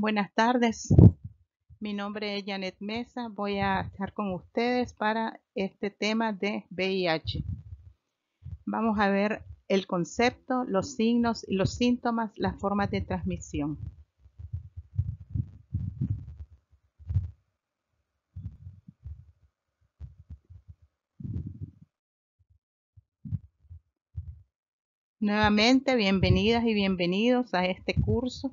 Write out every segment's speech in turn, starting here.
Buenas tardes, mi nombre es Janet Mesa, voy a estar con ustedes para este tema de VIH. Vamos a ver el concepto, los signos y los síntomas, las formas de transmisión. Nuevamente, bienvenidas y bienvenidos a este curso.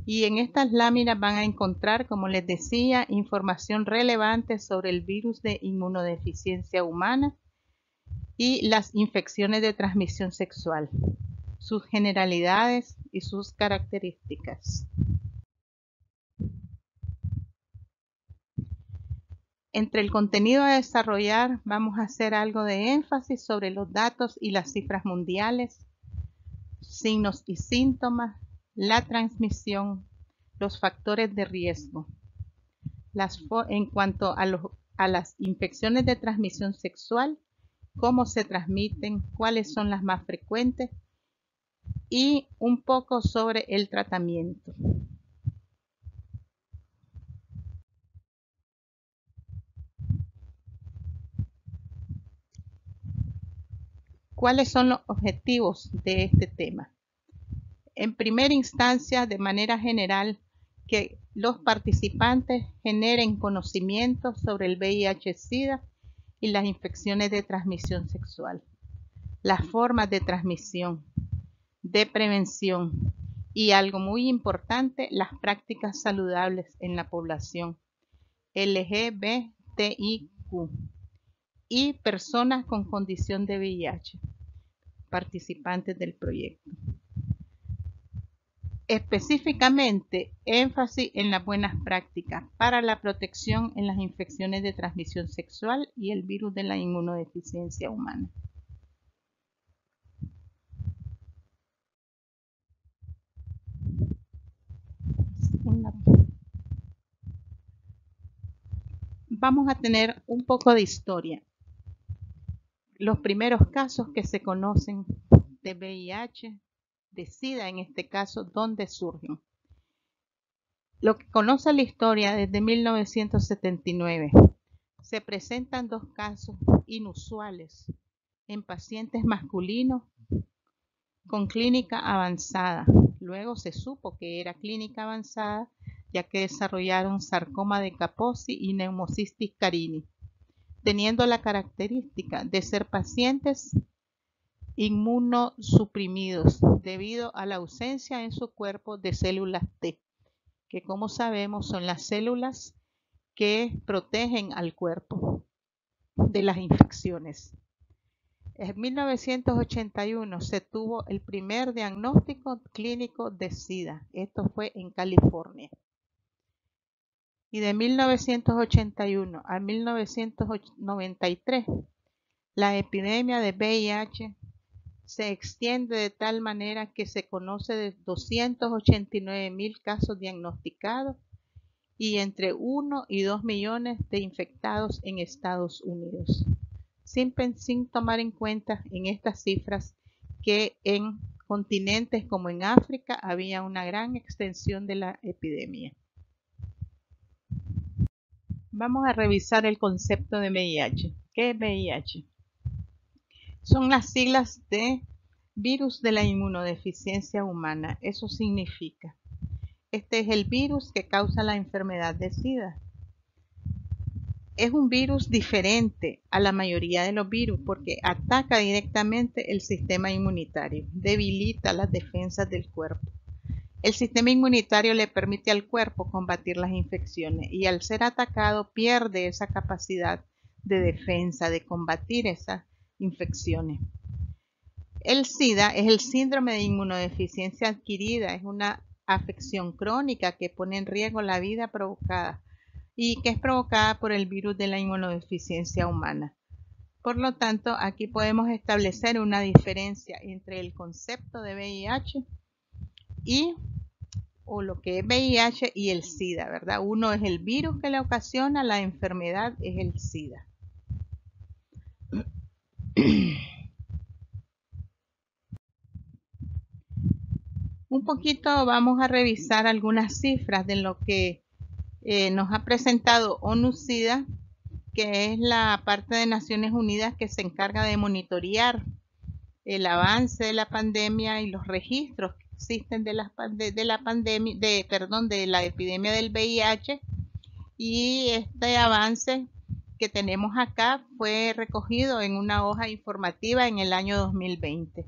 Y en estas láminas van a encontrar, como les decía, información relevante sobre el virus de inmunodeficiencia humana y las infecciones de transmisión sexual, sus generalidades y sus características. Entre el contenido a desarrollar vamos a hacer algo de énfasis sobre los datos y las cifras mundiales, signos y síntomas, la transmisión, los factores de riesgo. En cuanto a las infecciones de transmisión sexual, cómo se transmiten, cuáles son las más frecuentes y un poco sobre el tratamiento. ¿Cuáles son los objetivos de este tema? En primera instancia, de manera general, que los participantes generen conocimiento sobre el VIH-Sida y las infecciones de transmisión sexual, las formas de transmisión, de prevención y algo muy importante, las prácticas saludables en la población LGBTIQ y personas con condición de VIH, participantes del proyecto. Específicamente, énfasis en las buenas prácticas para la protección en las infecciones de transmisión sexual y el virus de la inmunodeficiencia humana. Vamos a tener un poco de historia. Los primeros casos que se conocen de VIH, de SIDA en este caso, ¿dónde surgen? Lo que conoce la historia desde 1979, se presentan dos casos inusuales en pacientes masculinos con clínica avanzada. Luego se supo que era clínica avanzada ya que desarrollaron sarcoma de Kaposi y neumocystis carini, teniendo la característica de ser pacientes inmunosuprimidos debido a la ausencia en su cuerpo de células T, que como sabemos son las células que protegen al cuerpo de las infecciones. En 1981 se tuvo el primer diagnóstico clínico de SIDA. Esto fue en California. Y de 1981 a 1993, la epidemia de VIH se extiende de tal manera que se conoce de 289.000 casos diagnosticados y entre 1 y 2 millones de infectados en Estados Unidos, sin tomar en cuenta en estas cifras que en continentes como en África había una gran extensión de la epidemia. Vamos a revisar el concepto de VIH. ¿Qué es VIH? Son las siglas de virus de la inmunodeficiencia humana. Eso significa, este es el virus que causa la enfermedad de SIDA. Es un virus diferente a la mayoría de los virus porque ataca directamente el sistema inmunitario, debilita las defensas del cuerpo. El sistema inmunitario le permite al cuerpo combatir las infecciones y al ser atacado pierde esa capacidad de defensa, de combatir esas infecciones. El SIDA es el síndrome de inmunodeficiencia adquirida, es una afección crónica que pone en riesgo la vida provocada y que es provocada por el virus de la inmunodeficiencia humana. Por lo tanto, aquí podemos establecer una diferencia entre el concepto de VIH o lo que es VIH y el SIDA, ¿verdad? Uno es el virus que le ocasiona, la enfermedad es el SIDA. Un poquito vamos a revisar algunas cifras de lo que nos ha presentado ONU-SIDA, que es la parte de Naciones Unidas que se encarga de monitorear el avance de la pandemia y los registros que existen de la pandemia, de la epidemia del VIH. Y este avance que tenemos acá fue recogido en una hoja informativa en el año 2020.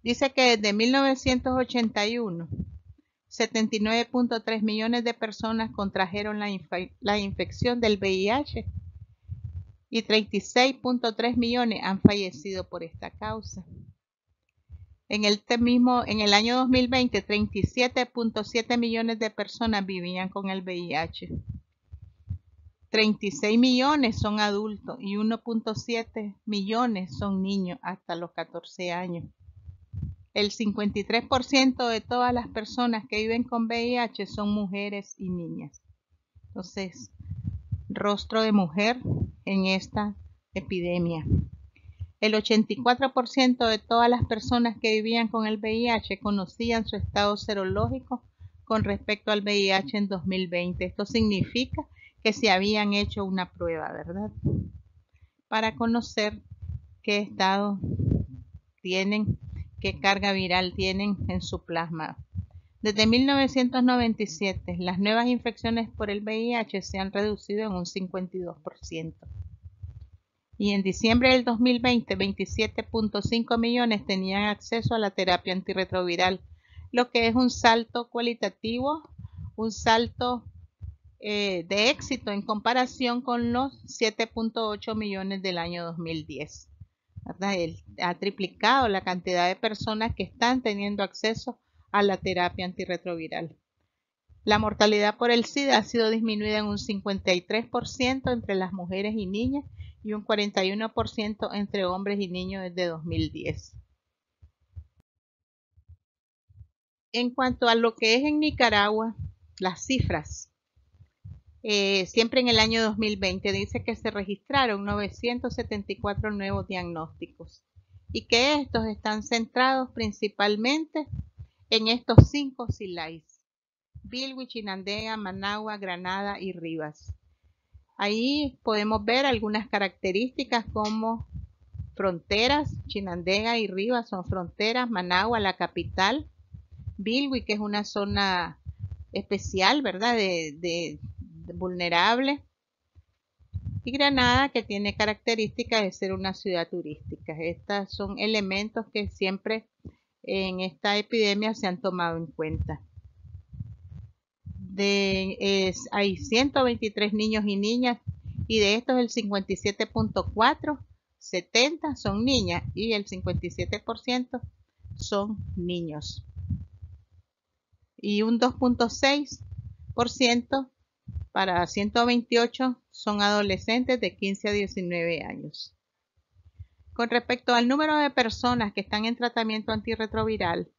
Dice que desde 1981, 79.3 millones de personas contrajeron la infección del VIH y 36.3 millones han fallecido por esta causa. En el año 2020, 37.7 millones de personas vivían con el VIH. 36 millones son adultos y 1.7 millones son niños hasta los 14 años. El 53% de todas las personas que viven con VIH son mujeres y niñas. Entonces, rostro de mujer en esta epidemia. El 84% de todas las personas que vivían con el VIH conocían su estado serológico con respecto al VIH en 2020. Esto significa que se habían hecho una prueba, ¿verdad? Para conocer qué estado tienen, qué carga viral tienen en su plasma. Desde 1997, las nuevas infecciones por el VIH se han reducido en un 52%. Y en diciembre del 2020, 27.5 millones tenían acceso a la terapia antirretroviral, lo que es un salto cualitativo, un salto de éxito en comparación con los 7.8 millones del año 2010. Él ha triplicado la cantidad de personas que están teniendo acceso a la terapia antirretroviral. La mortalidad por el SIDA ha sido disminuida en un 53% entre las mujeres y niñas y un 41% entre hombres y niños desde 2010. En cuanto a lo que es en Nicaragua, las cifras. Siempre en el año 2020 dice que se registraron 974 nuevos diagnósticos y que estos están centrados principalmente en estos 5 SILAIs: Bilwi, Chinandega, Managua, Granada y Rivas. Ahí podemos ver algunas características como fronteras. Chinandega y Rivas son fronteras, Managua la capital, Bilwi que es una zona especial, ¿verdad? De vulnerable, y Granada que tiene características de ser una ciudad turística. Estos son elementos que siempre en esta epidemia se han tomado en cuenta. Hay 123 niños y niñas y de estos el 57.4, 70 son niñas y el 57% son niños. Y un 2.6% para 128 son adolescentes de 15 a 19 años. Con respecto al número de personas que están en tratamiento antirretroviral,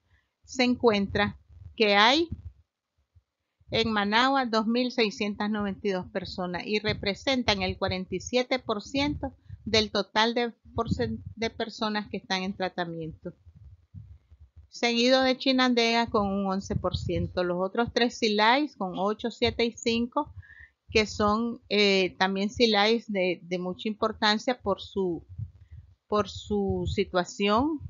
se encuentra que hay en Managua 2.692 personas y representan el 47% del total de personas que están en tratamiento. Seguido de Chinandega con un 11%. Los otros 3 SILAIs con 8, 7 y 5, que son también SILAIs de mucha importancia por su situación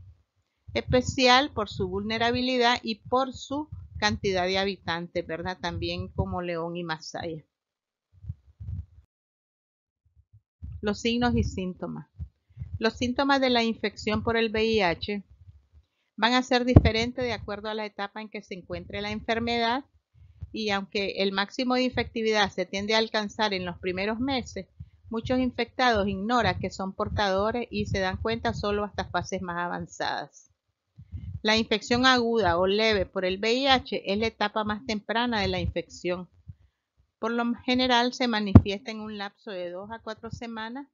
especial, por su vulnerabilidad y por su cantidad de habitantes, ¿verdad? También como León y Masaya. Los signos y síntomas. Los síntomas de la infección por el VIH van a ser diferentes de acuerdo a la etapa en que se encuentre la enfermedad, y aunque el máximo de infectividad se tiende a alcanzar en los primeros meses, muchos infectados ignoran que son portadores y se dan cuenta solo hasta fases más avanzadas. La infección aguda o leve por el VIH es la etapa más temprana de la infección. Por lo general se manifiesta en un lapso de 2 a 4 semanas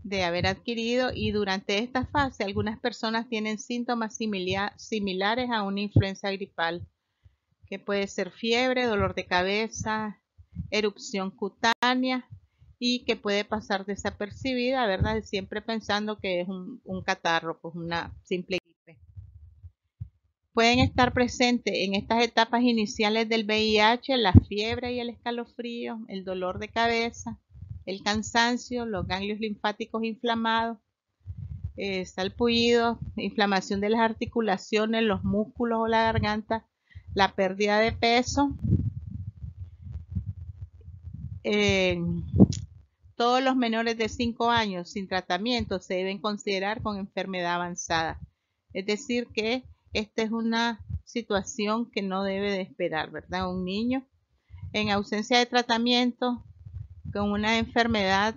de haber adquirido, y durante esta fase algunas personas tienen síntomas similares a una influenza gripal, que puede ser fiebre, dolor de cabeza, erupción cutánea, y que puede pasar desapercibida, ¿verdad? Siempre pensando que es un catarro, pues una simple gripe. Pueden estar presentes en estas etapas iniciales del VIH la fiebre y el escalofrío, el dolor de cabeza, el cansancio, los ganglios linfáticos inflamados, salpullido, inflamación de las articulaciones, los músculos o la garganta, la pérdida de peso. Todos los menores de 5 años sin tratamiento se deben considerar con enfermedad avanzada. Es decir, que esta es una situación que no debe de esperar, ¿verdad? Un niño en ausencia de tratamiento con una enfermedad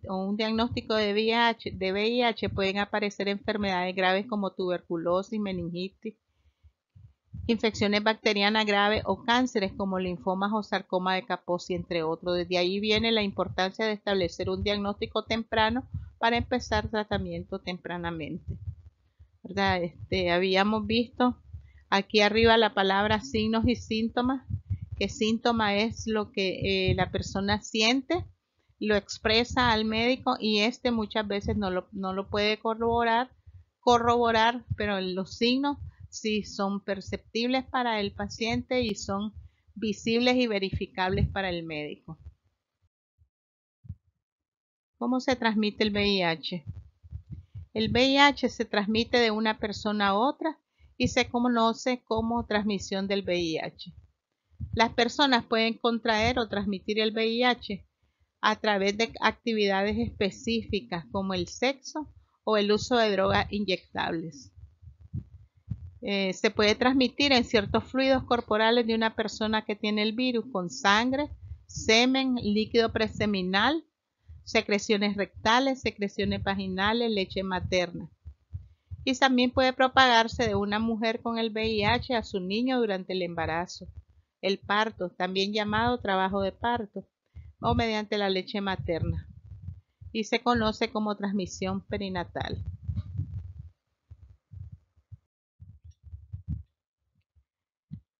o un diagnóstico de VIH pueden aparecer enfermedades graves como tuberculosis, meningitis, infecciones bacterianas graves o cánceres como linfomas o sarcoma de Kaposi, entre otros. Desde ahí viene la importancia de establecer un diagnóstico temprano para empezar tratamiento tempranamente, ¿verdad? Habíamos visto aquí arriba la palabra signos y síntomas, que síntoma es lo que la persona siente, lo expresa al médico y muchas veces no lo puede corroborar, pero los signos sí son perceptibles para el paciente y son visibles y verificables para el médico. ¿Cómo se transmite el VIH? El VIH se transmite de una persona a otra y se conoce como transmisión del VIH. Las personas pueden contraer o transmitir el VIH a través de actividades específicas como el sexo o el uso de drogas inyectables. Se puede transmitir en ciertos fluidos corporales de una persona que tiene el virus con sangre, semen, líquido preseminal, secreciones rectales, secreciones vaginales, leche materna. Y también puede propagarse de una mujer con el VIH a su niño durante el embarazo, el parto, también llamado trabajo de parto, o mediante la leche materna, y se conoce como transmisión perinatal.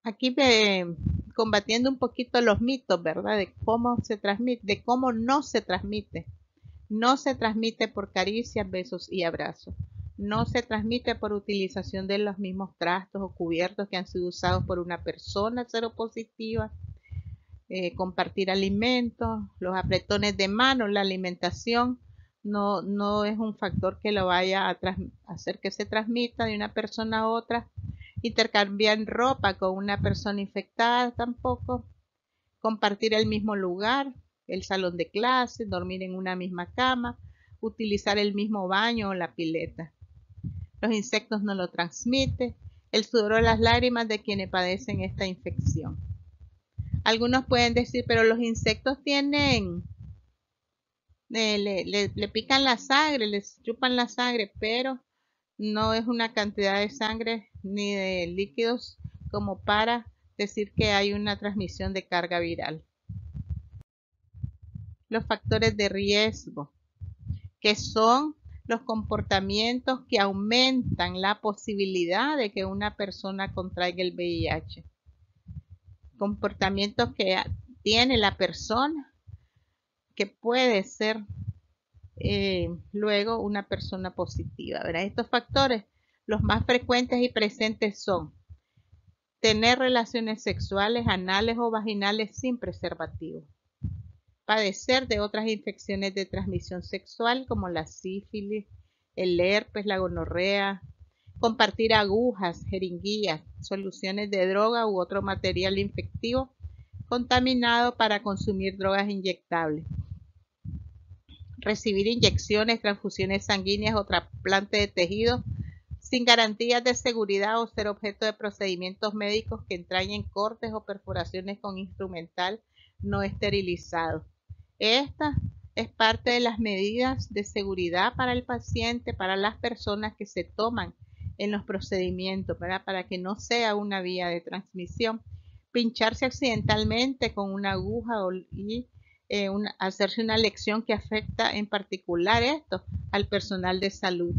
Aquí combatiendo un poquito los mitos, ¿verdad? De cómo se transmite, de cómo no se transmite. No se transmite por caricias, besos y abrazos. No se transmite por utilización de los mismos trastos o cubiertos que han sido usados por una persona seropositiva. Compartir alimentos, los apretones de mano, la alimentación no es un factor que lo vaya a hacer que se transmita de una persona a otra. Intercambiar ropa con una persona infectada tampoco. Compartir el mismo lugar, el salón de clase, dormir en una misma cama, utilizar el mismo baño o la pileta. Los insectos no lo transmiten. El sudor o las lágrimas de quienes padecen esta infección. Algunos pueden decir, pero los insectos tienen, le pican la sangre, les chupan la sangre, pero no es una cantidad de sangre ni de líquidos como para decir que hay una transmisión de carga viral. Los factores de riesgo, que son los comportamientos que aumentan la posibilidad de que una persona contraiga el VIH. Comportamientos que tiene la persona que puede ser luego una persona positiva, ¿verdad? Estos factores, los más frecuentes y presentes son tener relaciones sexuales anales o vaginales sin preservativo, padecer de otras infecciones de transmisión sexual como la sífilis, el herpes, la gonorrea, compartir agujas, jeringuillas, soluciones de droga u otro material infectivo contaminado para consumir drogas inyectables, recibir inyecciones, transfusiones sanguíneas o trasplante de tejidos sin garantías de seguridad o ser objeto de procedimientos médicos que entrañen cortes o perforaciones con instrumental no esterilizado. Esta es parte de las medidas de seguridad para el paciente, para las personas que se toman en los procedimientos, ¿verdad? Para que no sea una vía de transmisión. Pincharse accidentalmente con una aguja y hacerse una lección que afecta en particular esto al personal de salud.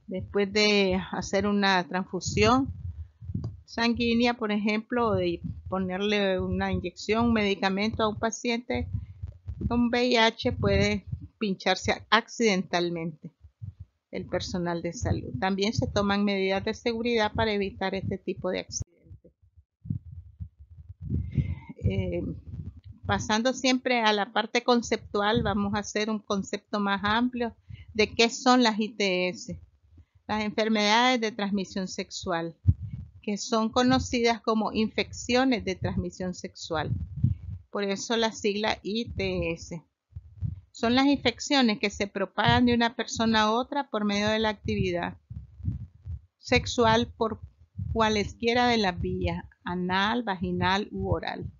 Después de hacer una transfusión sanguínea, por ejemplo, o de ponerle una inyección, un medicamento a un paciente con VIH, puede pincharse accidentalmente. el personal de salud. También se toman medidas de seguridad para evitar este tipo de accidentes. Pasando siempre a la parte conceptual, vamos a hacer un concepto más amplio de qué son las ITS, las enfermedades de transmisión sexual, que son conocidas como infecciones de transmisión sexual. Por eso la sigla ITS. Son las infecciones que se propagan de una persona a otra por medio de la actividad sexual por cualesquiera de las vías, anal, vaginal u oral.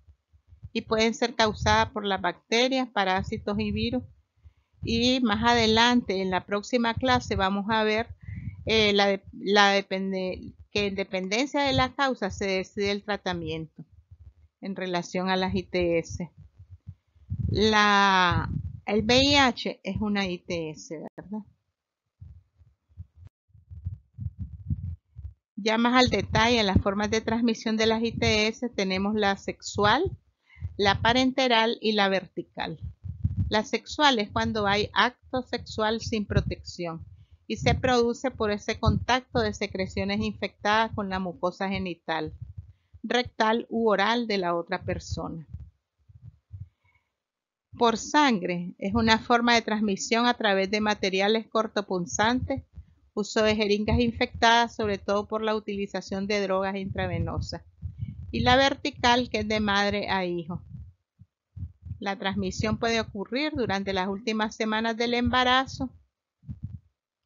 Y pueden ser causadas por las bacterias, parásitos y virus. Y más adelante, en la próxima clase, vamos a ver que en dependencia de la causa se decide el tratamiento en relación a las ITS. El VIH es una ITS, ¿verdad? Ya más al detalle, las formas de transmisión de las ITS tenemos la sexual, la parenteral y la vertical. La sexual es cuando hay acto sexual sin protección y se produce por ese contacto de secreciones infectadas con la mucosa genital, rectal u oral de la otra persona. Por sangre es una forma de transmisión a través de materiales cortopunzantes, uso de jeringas infectadas, sobre todo por la utilización de drogas intravenosas. Y la vertical, que es de madre a hijo. La transmisión puede ocurrir durante las últimas semanas del embarazo,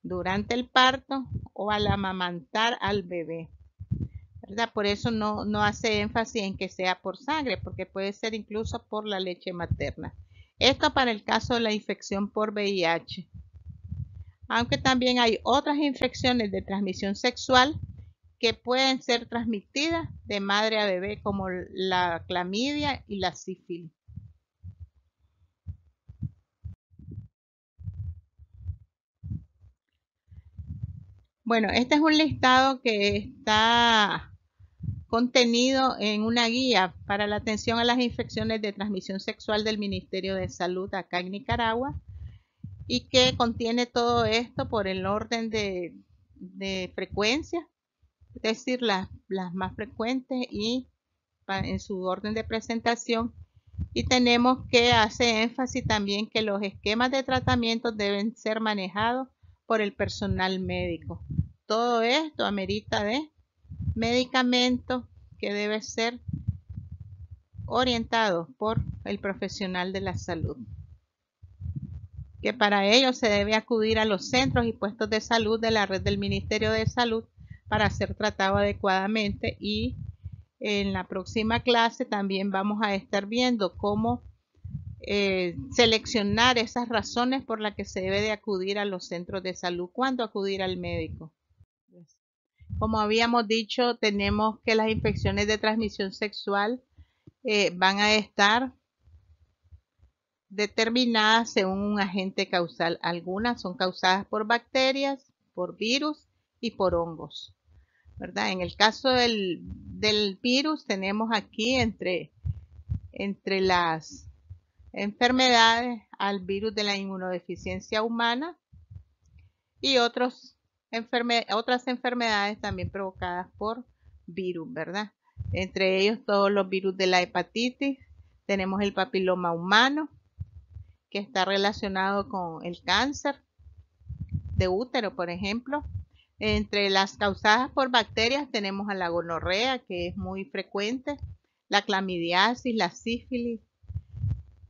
durante el parto o al amamantar al bebé, ¿verdad? Por eso no hace énfasis en que sea por sangre, porque puede ser incluso por la leche materna. Esto para el caso de la infección por VIH. Aunque también hay otras infecciones de transmisión sexual que pueden ser transmitidas de madre a bebé, como la clamidia y la sífilis. Bueno, este es un listado que está contenido en una guía para la atención a las infecciones de transmisión sexual del Ministerio de Salud acá en Nicaragua y que contiene todo esto por el orden de frecuencia, es decir, las más frecuentes y en su orden de presentación. Y tenemos que hacer énfasis también que los esquemas de tratamiento deben ser manejados por el personal médico. Todo esto amerita de medicamento que debe ser orientado por el profesional de la salud. Que para ello se debe acudir a los centros y puestos de salud de la red del Ministerio de Salud para ser tratado adecuadamente. Y en la próxima clase también vamos a estar viendo cómo seleccionar esas razones por las que se debe de acudir a los centros de salud, cuándo acudir al médico. Como habíamos dicho, tenemos que las infecciones de transmisión sexual van a estar determinadas según un agente causal. Algunas son causadas por bacterias, por virus y por hongos, ¿verdad? En el caso del virus tenemos aquí entre las enfermedades al virus de la inmunodeficiencia humana y otras enfermedades también provocadas por virus, ¿verdad? Entre ellos todos los virus de la hepatitis, tenemos el papiloma humano, que está relacionado con el cáncer de útero, por ejemplo. Entre las causadas por bacterias tenemos a la gonorrea, que es muy frecuente, la clamidiasis, la sífilis,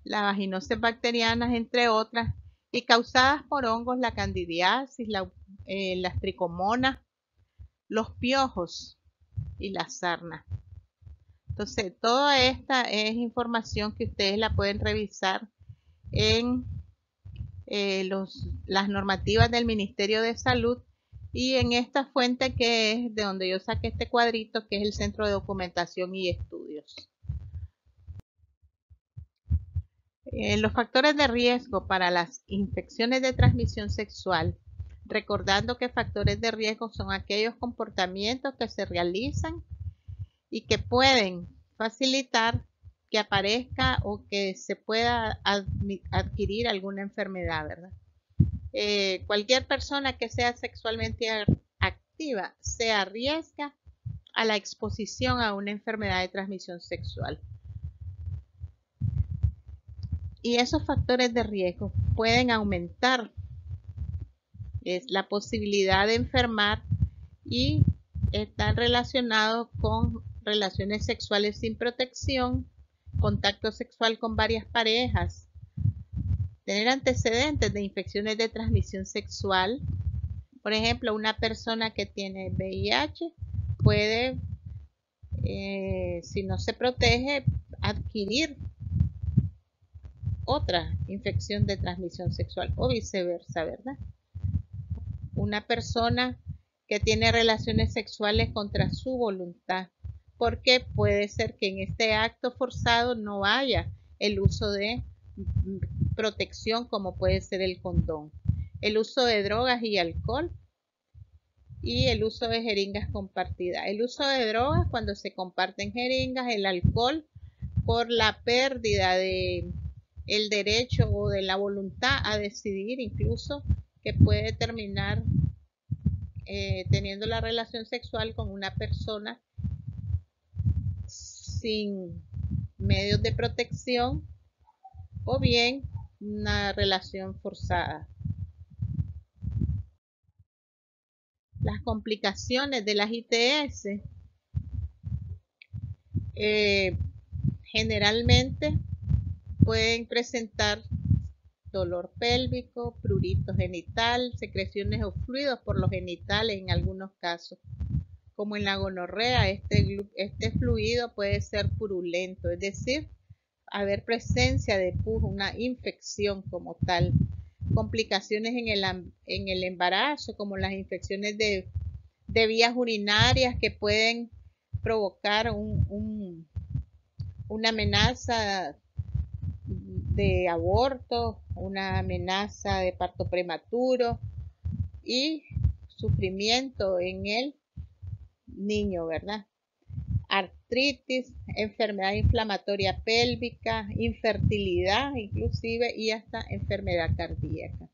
la vaginosis bacteriana, entre otras, y causadas por hongos, la candidiasis, las tricomonas, los piojos y la sarna. Entonces, toda esta es información que ustedes la pueden revisar en las normativas del Ministerio de Salud y en esta fuente que es de donde yo saqué este cuadrito, que es el Centro de Documentación y Estudios. Los factores de riesgo para las infecciones de transmisión sexual, recordando que factores de riesgo son aquellos comportamientos que se realizan y que pueden facilitar que aparezca o que se pueda adquirir alguna enfermedad, ¿verdad? cualquier persona que sea sexualmente activa se arriesga a la exposición a una enfermedad de transmisión sexual. Y esos factores de riesgo pueden aumentar la posibilidad de enfermar y están relacionados con relaciones sexuales sin protección, contacto sexual con varias parejas, tener antecedentes de infecciones de transmisión sexual. Por ejemplo, una persona que tiene VIH puede, si no se protege, adquirir otra infección de transmisión sexual o viceversa, ¿verdad? Una persona que tiene relaciones sexuales contra su voluntad, porque puede ser que en este acto forzado no haya el uso de protección como puede ser el condón, el uso de drogas y alcohol y el uso de jeringas compartidas. El uso de drogas cuando se comparten jeringas, el alcohol por la pérdida de el derecho o de la voluntad a decidir, incluso que puede terminar teniendo la relación sexual con una persona sin medios de protección o bien una relación forzada. Las complicaciones de las ITS generalmente pueden presentar dolor pélvico, prurito genital, secreciones o fluidos por los genitales en algunos casos. Como en la gonorrea, este fluido puede ser purulento, es decir, haber presencia de pus, una infección como tal. Complicaciones en el embarazo, como las infecciones de vías urinarias que pueden provocar una amenaza de aborto, una amenaza de parto prematuro y sufrimiento en el niño, ¿verdad? Artritis, enfermedad inflamatoria pélvica, infertilidad inclusive y hasta enfermedad cardíaca.